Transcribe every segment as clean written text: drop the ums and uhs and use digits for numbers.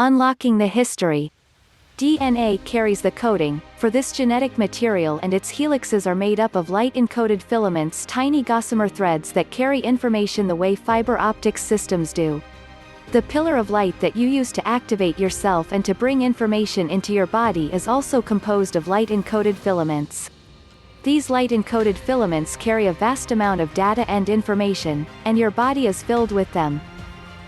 Unlocking the history. DNA carries the coding for this genetic material, and its helixes are made up of light-encoded filaments, tiny gossamer threads that carry information the way fiber optic systems do. The pillar of light that you use to activate yourself and to bring information into your body is also composed of light-encoded filaments. These light-encoded filaments carry a vast amount of data and information, and your body is filled with them.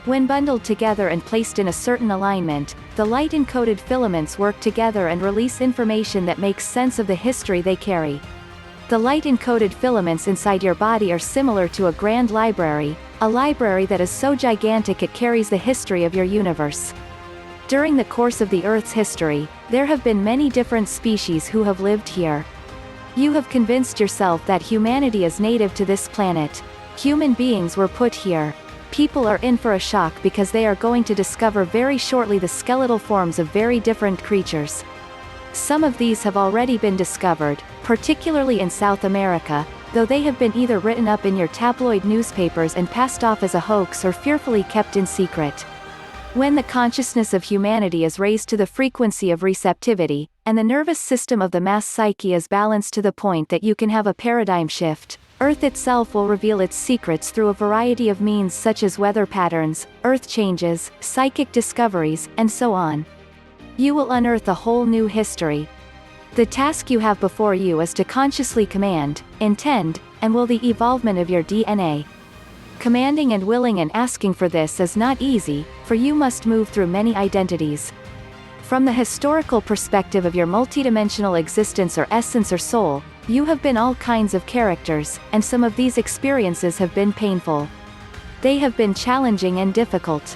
When bundled together and placed in a certain alignment, the light-encoded filaments work together and release information that makes sense of the history they carry. The light-encoded filaments inside your body are similar to a grand library, a library that is so gigantic it carries the history of your universe. During the course of the Earth's history, there have been many different species who have lived here. You have convinced yourself that humanity is native to this planet. Human beings were put here. People are in for a shock because they are going to discover very shortly the skeletal forms of very different creatures. Some of these have already been discovered, particularly in South America, though they have been either written up in your tabloid newspapers and passed off as a hoax or fearfully kept in secret. When the consciousness of humanity is raised to the frequency of receptivity, and the nervous system of the mass psyche is balanced to the point that you can have a paradigm shift, Earth itself will reveal its secrets through a variety of means such as weather patterns, earth changes, psychic discoveries, and so on. You will unearth a whole new history. The task you have before you is to consciously command, intend, and will the evolvement of your DNA. Commanding and willing and asking for this is not easy, for you must move through many identities. From the historical perspective of your multidimensional existence or essence or soul, you have been all kinds of characters, and some of these experiences have been painful. They have been challenging and difficult.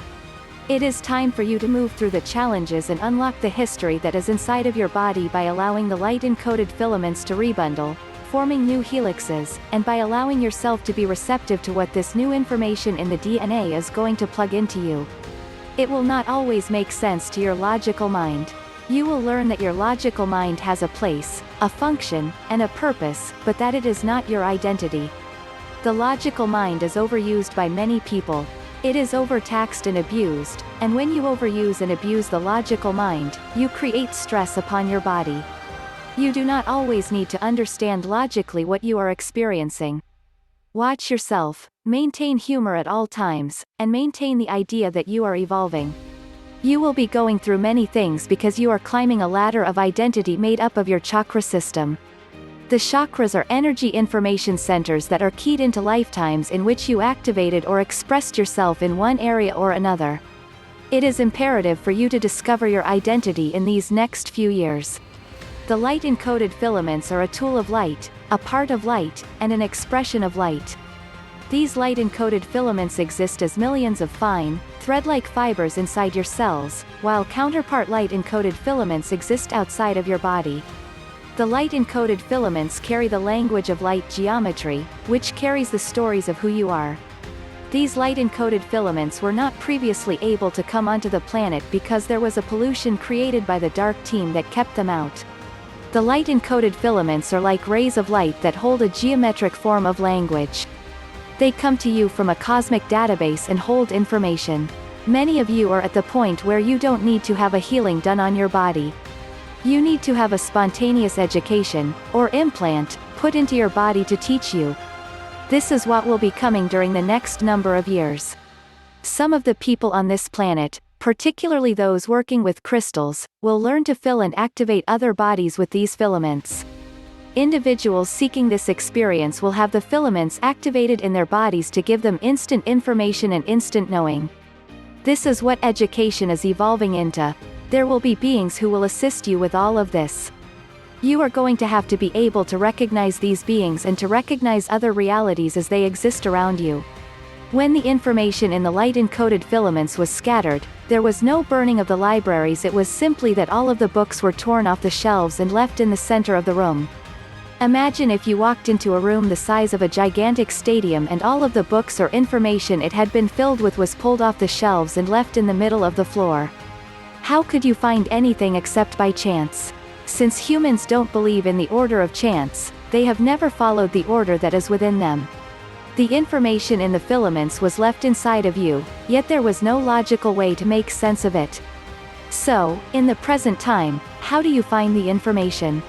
It is time for you to move through the challenges and unlock the history that is inside of your body by allowing the light-encoded filaments to rebundle, forming new helixes, and by allowing yourself to be receptive to what this new information in the DNA is going to plug into you. It will not always make sense to your logical mind. You will learn that your logical mind has a place, a function, and a purpose, but that it is not your identity. The logical mind is overused by many people. It is overtaxed and abused, and when you overuse and abuse the logical mind, you create stress upon your body. You do not always need to understand logically what you are experiencing. Watch yourself, maintain humor at all times, and maintain the idea that you are evolving. You will be going through many things because you are climbing a ladder of identity made up of your chakra system. The chakras are energy information centers that are keyed into lifetimes in which you activated or expressed yourself in one area or another. It is imperative for you to discover your identity in these next few years. The light-encoded filaments are a tool of light, a part of light, and an expression of light. These light-encoded filaments exist as millions of fine, thread-like fibers inside your cells, while counterpart light-encoded filaments exist outside of your body. The light-encoded filaments carry the language of light geometry, which carries the stories of who you are. These light-encoded filaments were not previously able to come onto the planet because there was a pollution created by the dark team that kept them out. The light-encoded filaments are like rays of light that hold a geometric form of language. They come to you from a cosmic database and hold information. Many of you are at the point where you don't need to have a healing done on your body. You need to have a spontaneous education, or implant, put into your body to teach you. This is what will be coming during the next number of years. Some of the people on this planet, particularly those working with crystals, will learn to fill and activate other bodies with these filaments. Individuals seeking this experience will have the filaments activated in their bodies to give them instant information and instant knowing. This is what education is evolving into. There will be beings who will assist you with all of this. You are going to have to be able to recognize these beings and to recognize other realities as they exist around you. When the information in the light-encoded filaments was scattered, there was no burning of the libraries. It was simply that all of the books were torn off the shelves and left in the center of the room. Imagine if you walked into a room the size of a gigantic stadium and all of the books or information it had been filled with was pulled off the shelves and left in the middle of the floor. How could you find anything except by chance? Since humans don't believe in the order of chance, they have never followed the order that is within them. The information in the filaments was left inside of you, yet there was no logical way to make sense of it. So, in the present time, how do you find the information?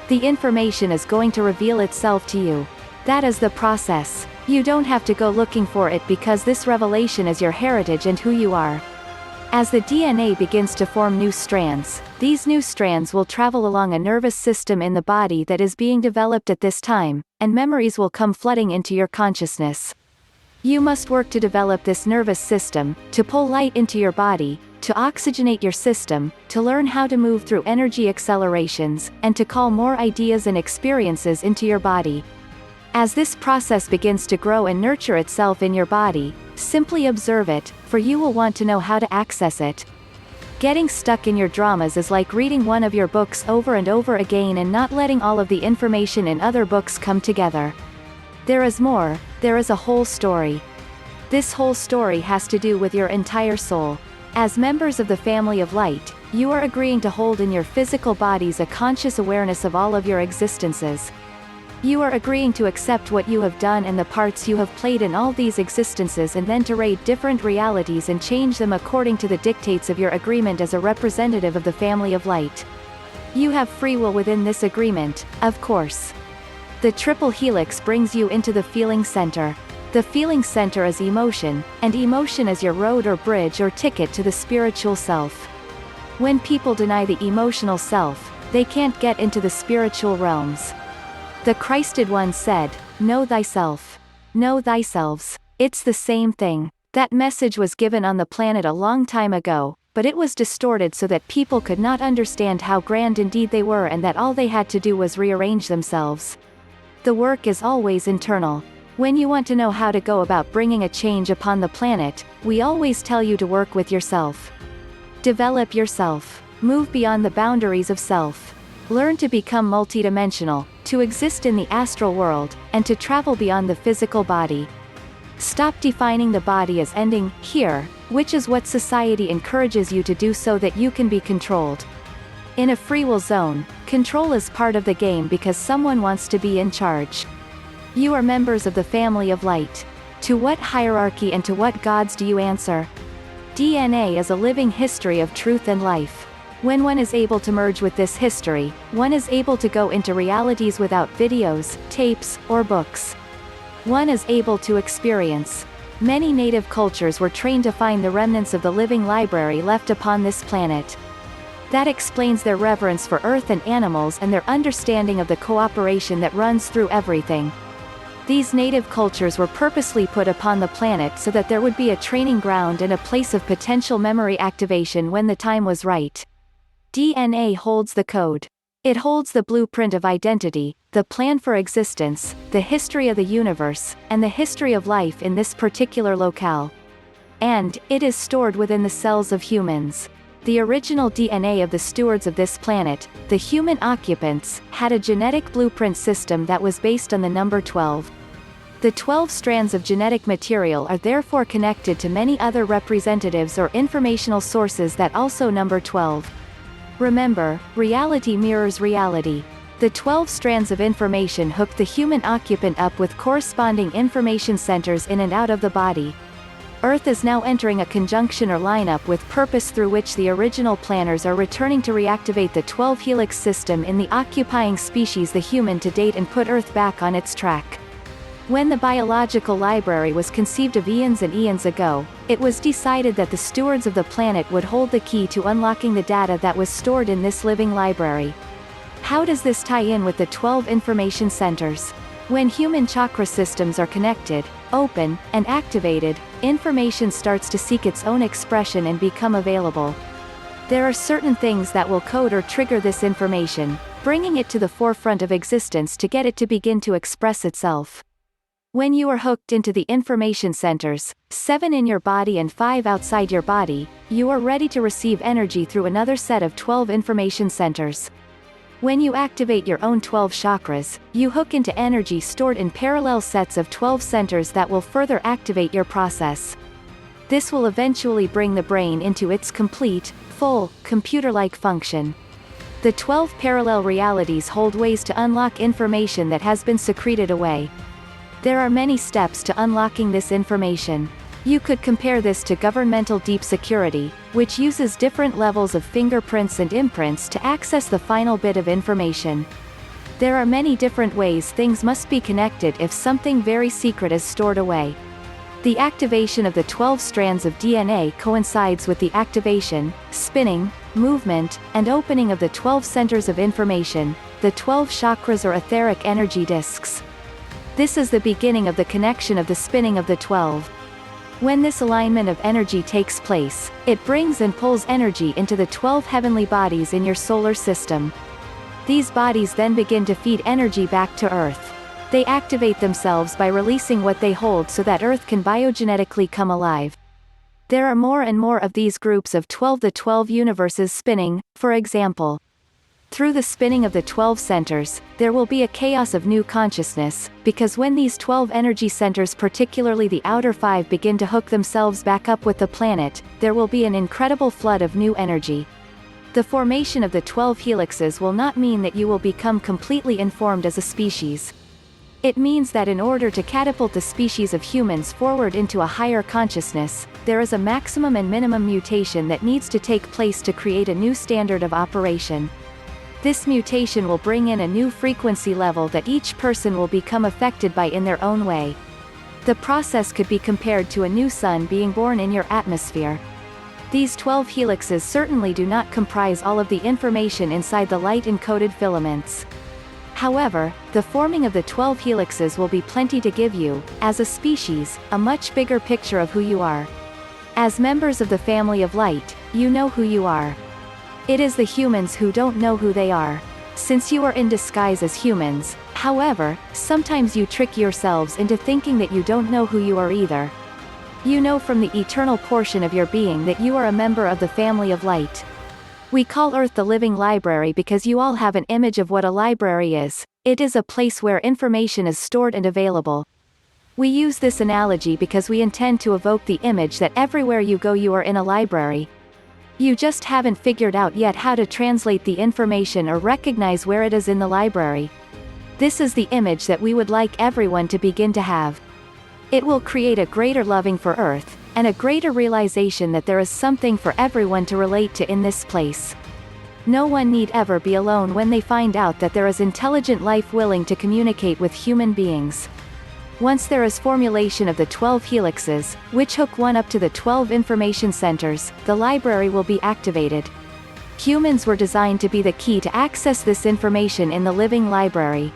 The information is going to reveal itself to you. That is the process. You don't have to go looking for it because this revelation is your heritage and who you are. As the DNA begins to form new strands, these new strands will travel along a nervous system in the body that is being developed at this time, and memories will come flooding into your consciousness. You must work to develop this nervous system, to pull light into your body, to oxygenate your system, to learn how to move through energy accelerations, and to call more ideas and experiences into your body. As this process begins to grow and nurture itself in your body, simply observe it, for you will want to know how to access it. Getting stuck in your dramas is like reading one of your books over and over again and not letting all of the information in other books come together. There is more, there is a whole story. This whole story has to do with your entire soul. As members of the family of light, you are agreeing to hold in your physical bodies a conscious awareness of all of your existences. You are agreeing to accept what you have done and the parts you have played in all these existences and then to raid different realities and change them according to the dictates of your agreement as a representative of the family of light. You have free will within this agreement, of course. The triple helix brings you into the feeling center. The feeling center is emotion, and emotion is your road or bridge or ticket to the spiritual self. When people deny the emotional self, they can't get into the spiritual realms. The Christed One said, "Know thyself. Know thyselves." It's the same thing. That message was given on the planet a long time ago, but it was distorted so that people could not understand how grand indeed they were and that all they had to do was rearrange themselves. The work is always internal. When you want to know how to go about bringing a change upon the planet, we always tell you to work with yourself. Develop yourself. Move beyond the boundaries of self. Learn to become multidimensional, to exist in the astral world, and to travel beyond the physical body. Stop defining the body as ending here, which is what society encourages you to do so that you can be controlled. In a free will zone, control is part of the game because someone wants to be in charge. You are members of the family of light. To what hierarchy and to what gods do you answer? DNA is a living history of truth and life. When one is able to merge with this history, one is able to go into realities without videos, tapes, or books. One is able to experience. Many native cultures were trained to find the remnants of the living library left upon this planet. That explains their reverence for earth and animals and their understanding of the cooperation that runs through everything. These native cultures were purposely put upon the planet so that there would be a training ground and a place of potential memory activation when the time was right. DNA holds the code. It holds the blueprint of identity, the plan for existence, the history of the universe, and the history of life in this particular locale. And, it is stored within the cells of humans. The original DNA of the stewards of this planet, the human occupants, had a genetic blueprint system that was based on the number 12. The 12 strands of genetic material are therefore connected to many other representatives or informational sources that also number 12. Remember, reality mirrors reality. The 12 strands of information hook the human occupant up with corresponding information centers in and out of the body. Earth is now entering a conjunction or lineup with purpose through which the original planners are returning to reactivate the 12 helix system in the occupying species the human to date and put Earth back on its track. When the biological library was conceived of eons and eons ago, it was decided that the stewards of the planet would hold the key to unlocking the data that was stored in this living library. How does this tie in with the 12 information centers? When human chakra systems are connected, open, and activated, information starts to seek its own expression and become available. There are certain things that will code or trigger this information, bringing it to the forefront of existence to get it to begin to express itself. When you are hooked into the information centers, 7 in your body and 5 outside your body, you are ready to receive energy through another set of 12 information centers. When you activate your own 12 chakras, you hook into energy stored in parallel sets of 12 centers that will further activate your process. This will eventually bring the brain into its complete, full, computer-like function. The 12 parallel realities hold ways to unlock information that has been secreted away. There are many steps to unlocking this information. You could compare this to governmental deep security, which uses different levels of fingerprints and imprints to access the final bit of information. There are many different ways things must be connected if something very secret is stored away. The activation of the 12 strands of DNA coincides with the activation, spinning, movement, and opening of the 12 centers of information, the 12 chakras or etheric energy disks. This is the beginning of the connection of the spinning of the 12. When this alignment of energy takes place, it brings and pulls energy into the 12 heavenly bodies in your solar system. These bodies then begin to feed energy back to Earth. They activate themselves by releasing what they hold so that Earth can biogenetically come alive. There are more and more of these groups of 12, the 12 universes spinning, for example. Through the spinning of the 12 centers, there will be a chaos of new consciousness, because when these 12 energy centers, particularly the outer 5, begin to hook themselves back up with the planet, there will be an incredible flood of new energy. The formation of the 12 helixes will not mean that you will become completely informed as a species. It means that in order to catapult the species of humans forward into a higher consciousness, there is a maximum and minimum mutation that needs to take place to create a new standard of operation. This mutation will bring in a new frequency level that each person will become affected by in their own way. The process could be compared to a new sun being born in your atmosphere. These 12 helixes certainly do not comprise all of the information inside the light-encoded filaments. However, the forming of the 12 helixes will be plenty to give you, as a species, a much bigger picture of who you are. As members of the family of light, you know who you are. It is the humans who don't know who they are. Since you are in disguise as humans, however, sometimes you trick yourselves into thinking that you don't know who you are either. You know from the eternal portion of your being that you are a member of the family of light. We call Earth the living library because you all have an image of what a library is. It is a place where information is stored and available. We use this analogy because we intend to evoke the image that everywhere you go you are in a library. You just haven't figured out yet how to translate the information or recognize where it is in the library. This is the image that we would like everyone to begin to have. It will create a greater loving for Earth, and a greater realization that there is something for everyone to relate to in this place. No one need ever be alone when they find out that there is intelligent life willing to communicate with human beings. Once there is formulation of the 12 helixes, which hook one up to the 12 information centers, the library will be activated. Humans were designed to be the key to access this information in the living library.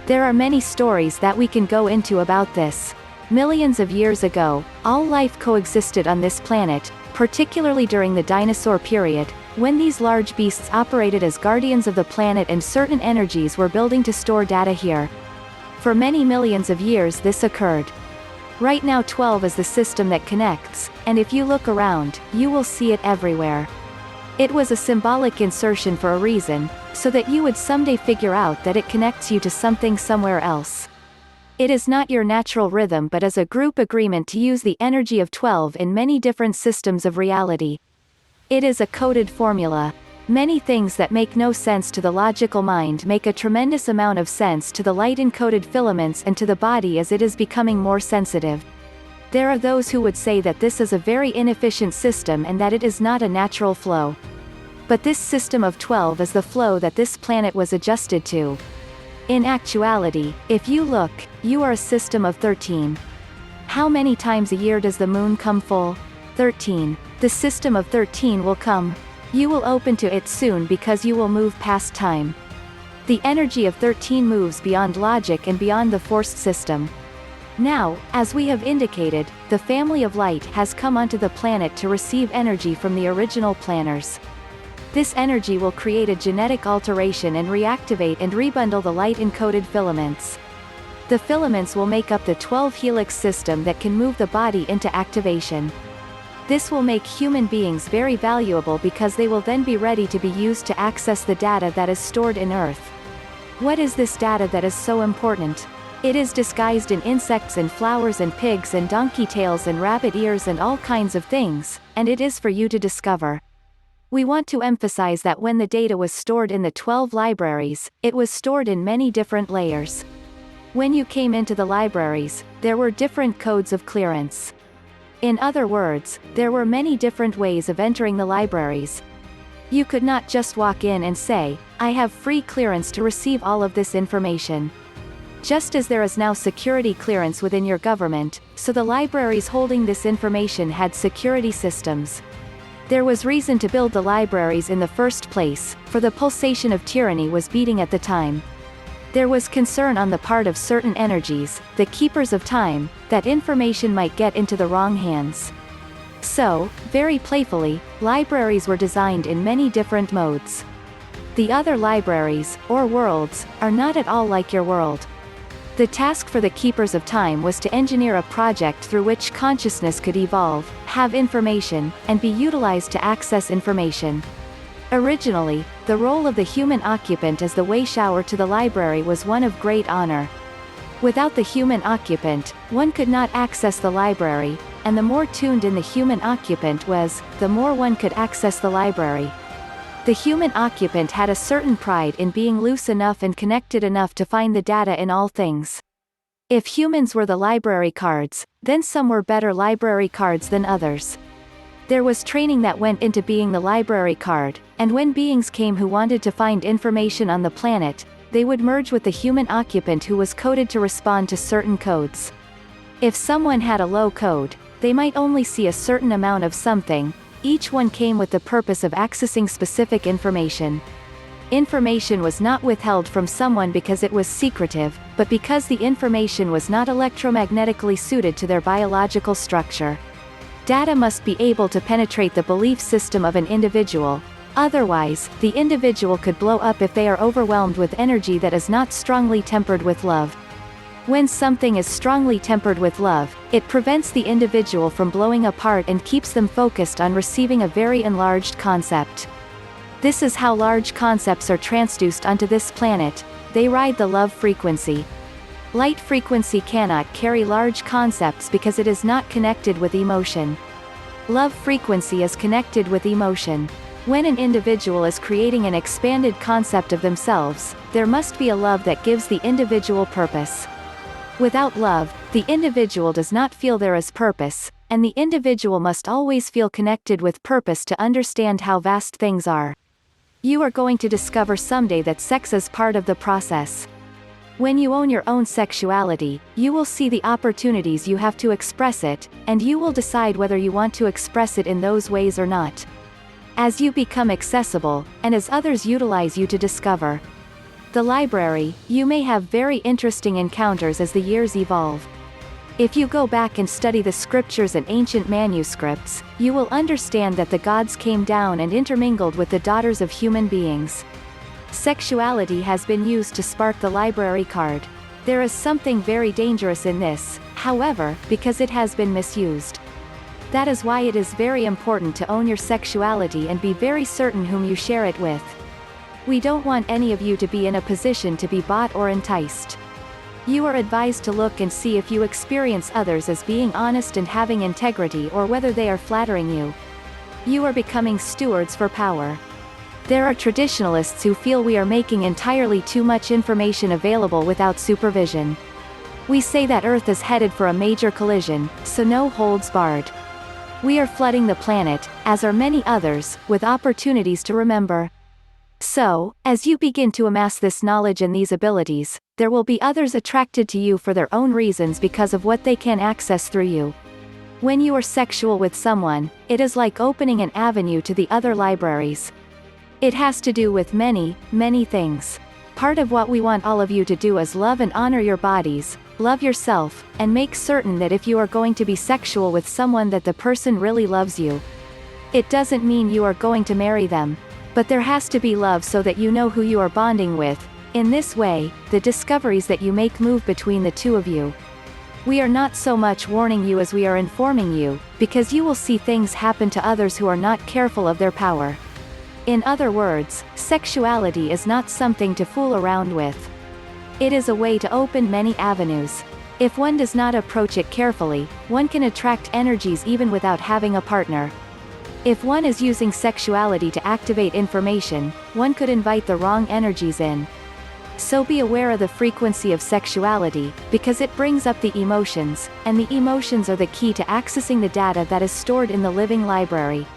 There are many stories that we can go into about this. Millions of years ago, all life coexisted on this planet, particularly during the dinosaur period, when these large beasts operated as guardians of the planet and certain energies were building to store data here. For many millions of years this occurred. Right now 12 is the system that connects, and if you look around, you will see it everywhere. It was a symbolic insertion for a reason, so that you would someday figure out that it connects you to something somewhere else. It is not your natural rhythm but is a group agreement to use the energy of 12 in many different systems of reality. It is a coded formula. Many things that make no sense to the logical mind make a tremendous amount of sense to the light-encoded filaments and to the body as it is becoming more sensitive. There are those who would say that this is a very inefficient system and that it is not a natural flow. But this system of 12 is the flow that this planet was adjusted to. In actuality, if you look, you are a system of 13. How many times a year does the moon come full? 13. The system of 13 will come. You will open to it soon because you will move past time. The energy of 13 moves beyond logic and beyond the forced system. Now, as we have indicated, the family of light has come onto the planet to receive energy from the original planners. This energy will create a genetic alteration and reactivate and rebundle the light-encoded filaments. The filaments will make up the 12 helix system that can move the body into activation. This will make human beings very valuable because they will then be ready to be used to access the data that is stored in Earth. What is this data that is so important? It is disguised in insects and flowers and pigs and donkey tails and rabbit ears and all kinds of things, and it is for you to discover. We want to emphasize that when the data was stored in the 12 libraries, it was stored in many different layers. When you came into the libraries, there were different codes of clearance. In other words, there were many different ways of entering the libraries. You could not just walk in and say, "I have free clearance to receive all of this information." Just as there is now security clearance within your government, so the libraries holding this information had security systems. There was reason to build the libraries in the first place, for the pulsation of tyranny was beating at the time. There was concern on the part of certain energies, the keepers of time, that information might get into the wrong hands. So, very playfully, libraries were designed in many different modes. The other libraries, or worlds, are not at all like your world. The task for the keepers of time was to engineer a project through which consciousness could evolve, have information, and be utilized to access information. Originally, the role of the human occupant as the way shower to the library was one of great honor. Without the human occupant, one could not access the library, and the more tuned in the human occupant was, the more one could access the library. The human occupant had a certain pride in being loose enough and connected enough to find the data in all things. If humans were the library cards, then some were better library cards than others. There was training that went into being the library card, and when beings came who wanted to find information on the planet, they would merge with the human occupant who was coded to respond to certain codes. If someone had a low code, they might only see a certain amount of something. Each one came with the purpose of accessing specific information. Information was not withheld from someone because it was secretive, but because the information was not electromagnetically suited to their biological structure. Data must be able to penetrate the belief system of an individual. Otherwise, the individual could blow up if they are overwhelmed with energy that is not strongly tempered with love. When something is strongly tempered with love, it prevents the individual from blowing apart and keeps them focused on receiving a very enlarged concept. This is how large concepts are transduced onto this planet. They ride the love frequency. Light frequency cannot carry large concepts because it is not connected with emotion. Love frequency is connected with emotion. When an individual is creating an expanded concept of themselves, there must be a love that gives the individual purpose. Without love, the individual does not feel there is purpose, and the individual must always feel connected with purpose to understand how vast things are. You are going to discover someday that sex is part of the process. When you own your own sexuality, you will see the opportunities you have to express it, and you will decide whether you want to express it in those ways or not. As you become accessible, and as others utilize you to discover the library, you may have very interesting encounters as the years evolve. If you go back and study the scriptures and ancient manuscripts, you will understand that the gods came down and intermingled with the daughters of human beings. Sexuality has been used to spark the library card. There is something very dangerous in this, however, because it has been misused. That is why it is very important to own your sexuality and be very certain whom you share it with. We don't want any of you to be in a position to be bought or enticed. You are advised to look and see if you experience others as being honest and having integrity or whether they are flattering you. You are becoming stewards for power. There are traditionalists who feel we are making entirely too much information available without supervision. We say that Earth is headed for a major collision, so no holds barred. We are flooding the planet, as are many others, with opportunities to remember. So, as you begin to amass this knowledge and these abilities, there will be others attracted to you for their own reasons because of what they can access through you. When you are sexual with someone, it is like opening an avenue to the other libraries. It has to do with many, many things. Part of what we want all of you to do is love and honor your bodies, love yourself, and make certain that if you are going to be sexual with someone that the person really loves you. It doesn't mean you are going to marry them. But there has to be love so that you know who you are bonding with. In this way, the discoveries that you make move between the two of you. We are not so much warning you as we are informing you, because you will see things happen to others who are not careful of their power. In other words, sexuality is not something to fool around with. It is a way to open many avenues. If one does not approach it carefully, one can attract energies even without having a partner. If one is using sexuality to activate information, one could invite the wrong energies in. So be aware of the frequency of sexuality, because it brings up the emotions, and the emotions are the key to accessing the data that is stored in the living library.